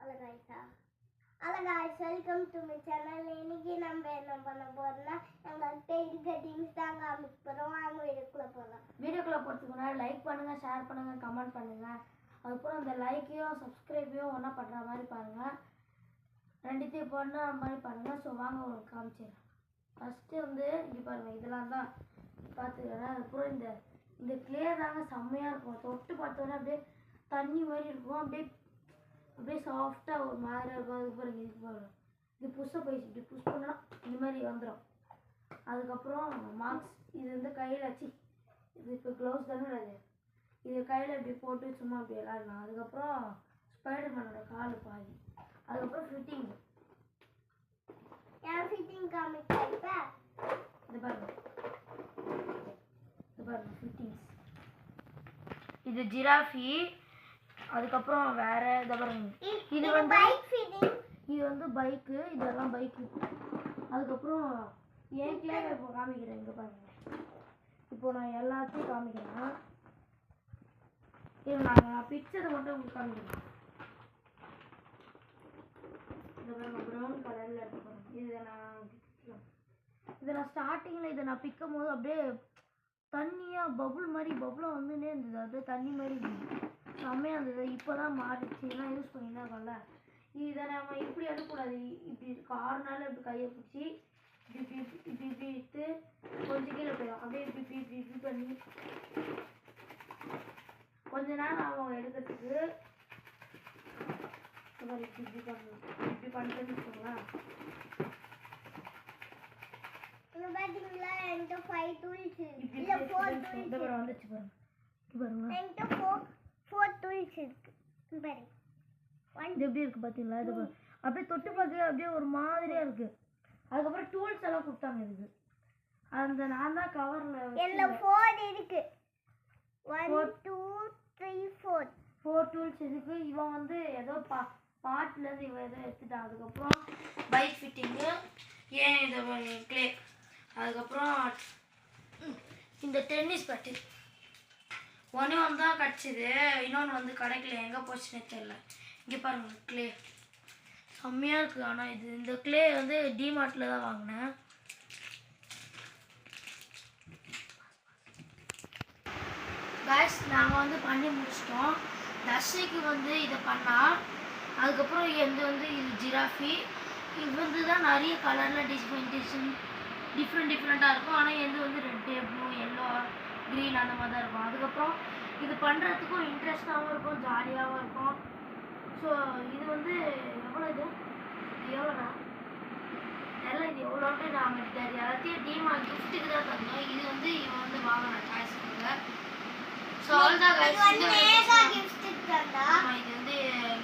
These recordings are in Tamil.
Hello guys, welcome to my channel. இன்னைக்கு நம்ம என்ன பண்ண போறோம்னா எங்கள்கிட்ட இருக்க திங்ஸ் தான் காமிக்க போறோம். வாங்க வீடியோக்குள்ள போலாம். வீடியோக்குள்ள போறதுக்கு முன்னாடி லைக் பண்ணுங்க, ஷேர் பண்ணுங்க, கமெண்ட் பண்ணுங்க. அதுக்கப்புறம் அந்த லைக்கையும் சப்ஸ்கிரைபையும் ஒன்றா பண்ணுற மாதிரி பாருங்க. ரெண்டுத்தையும் பண்ணுற மாதிரி பண்ணுங்க. ஸோ வாங்க உங்களுக்கு காமிச்சிடுறேன். ஃபஸ்ட்டு வந்து இங்கே பாருங்கள், இதெல்லாம் தான் பார்த்துக்கிறேன். அதுக்கப்புறம் இந்த கிளே தாங்க செம்மையாக இருக்கும். தொட்டு பார்த்தோன்னா அப்படியே தண்ணி மாதிரி இருக்கும். அப்படியே சாஃப்டாக ஒரு மாதிரி இருக்கும். அதுக்கு பாருங்க, இதுக்கு பாருங்க, இது புஷ்ஷாக போயிடுச்சு. இப்படி புஷ் பண்ணால் இந்த மாதிரி வந்துடும். அதுக்கப்புறம் மார்க்ஸ் இது வந்து கையில் வச்சு, இது இப்போ க்ளவுஸ் தானே அது, இது கையில் இப்படி போட்டு சும்மா அப்படி விளாடலாம். அதுக்கப்புறம் ஸ்பைடர்மேனோட கால் பாதி. அதுக்கப்புறம் ஃபிட்டிங், ஏன் ஃபிட்டிங் காமிக்க இப்போ இது பாருங்க, இது பாருங்க ஃபிட்டிங்ஸ். இது ஜிராஃபி. அதுக்கப்புறம் வேற இதை பாருங்க, இது வந்து பைக் ஃபிட்டிங். இது வந்து பைக்கு, இதெல்லாம் பைக்கு. அதுக்கப்புறம் என் கிளேவை இப்போ காமிக்கிறேன். இங்கே பாருங்க, இப்போ நான் எல்லாத்தையும் காமிக்கிறேன். இது நான் பிக்சரை மட்டும் உங்களுக்கு காமிக்கிறேன். இதை பாருங்க, ப்ரௌன் கலரில் இருக்கு பாருங்க. இதை நான் ஸ்டார்டிங்கில் இதை நான் பிக்கும் போது அப்படியே தண்ணியாக பபுளாக வந்துன்னே இருந்தது. அப்படியே தண்ணி மாதிரி இருந்தது, செம்மையாக இருந்தது. இப்போ தான் மாறிடுச்சு, எல்லாம் யூஸ் பண்ணிதான் இருக்கோம்ல. இதை நம்ம இப்படி எடுக்கக்கூடாது. இப்படி கார்னால இப்படி கையை பிடிச்சி இப்படி இப்படி இப்படி எடுத்து கொஞ்சம் கீழே போயிடும். அப்படியே இப்படி இப்படி இப்படி இப்படி பண்ணி கொஞ்ச நேரம் அவங்க எடுக்கிறதுக்கு இப்படி இப்படி பண்ணணும். இப்படி பண்ணிட்டு வச்சுக்கோங்களேன். பாத்தீங்களா, என்கிட்ட 5 டூல்ஸ் இப்படி இல்ல 4 டூல்ஸ் வந்துச்சு பாருங்க. பாருங்க, என்கிட்ட 4 டூல்ஸ் இருக்கு. பாருங்க, இது எப்படி இருக்கு பாத்தீங்களா? இது அப்படியே தொட்டு பார்க்க அப்படியே ஒரு மாதிரியா இருக்கு. அதுக்கப்புறம் டூல்ஸ் எல்லாம் கொடுத்தாங்க இதுக்கு. அந்த நான் தான் கவர்ல எல்லா 4 இருக்கு. 1 2 3 4 டூல்ஸ் இருக்கு. இவன் வந்து ஏதோ பாட்டுல இருந்து இவன் ஏதோ எடுத்துட்டான். அதுக்கப்புறம் பைக் ஃபிட்டிங்கு, ஏன் இதை கிளே. அதுக்கப்புறம் இந்த டென்னிஸ் பேட்டு ஒன்று தான் கிடச்சிது, இன்னொன்று வந்து கிடைக்கல, எங்கே போச்சுன்னே தெரியல. இங்கே பாருங்க கிளே செம்மையாக இருக்குது. ஆனால் இந்த கிளே வந்து டிமார்ட்டில் தான் வாங்கினேன். கைஸ், நாங்கள் வந்து பண்ணி முடிச்சிட்டோம். தர்ஷிக்கு வந்து இதை பண்ணால், அதுக்கப்புறம் இது ஜிராஃபி. இது வந்து தான் நிறைய கலரில் டிஃப்ரெண்ட்டாக இருக்கும். ஆனால் இது வந்து ரெட்டு, ப்ளூ, எல்லோ, க்ரீன் அந்த மாதிரி தான் இருக்கும். அதுக்கப்புறம் இது பண்ணுறதுக்கும் இன்ட்ரெஸ்டாகவும் இருக்கும், ஜாலியாகவும் இருக்கும். ஸோ இது வந்து எவ்வளோ, இது எவ்வளோண்ணா எல்லாம் இது எவ்வளோன்ட்டு நாங்கள் எல்லாத்தையும் டீமாக கிஃப்ட்டுக்கு தான் தந்தோம். இது வந்து இவன் வந்து வாங்கின சாய்ஸ்க்காக. ஸோ அவ்வளோதான் கைஸ், ஆமாம், இது வந்து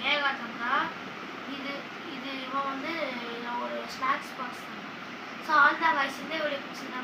மேகா தந்தா. இது இவன் வந்து ஒரு ஸ்நாக்ஸ் பாக்ஸ் தந்தான். ஸோ அவ்வளோதான் கைஸ், இந்த வீடியோ பிடிச்சிருந்தா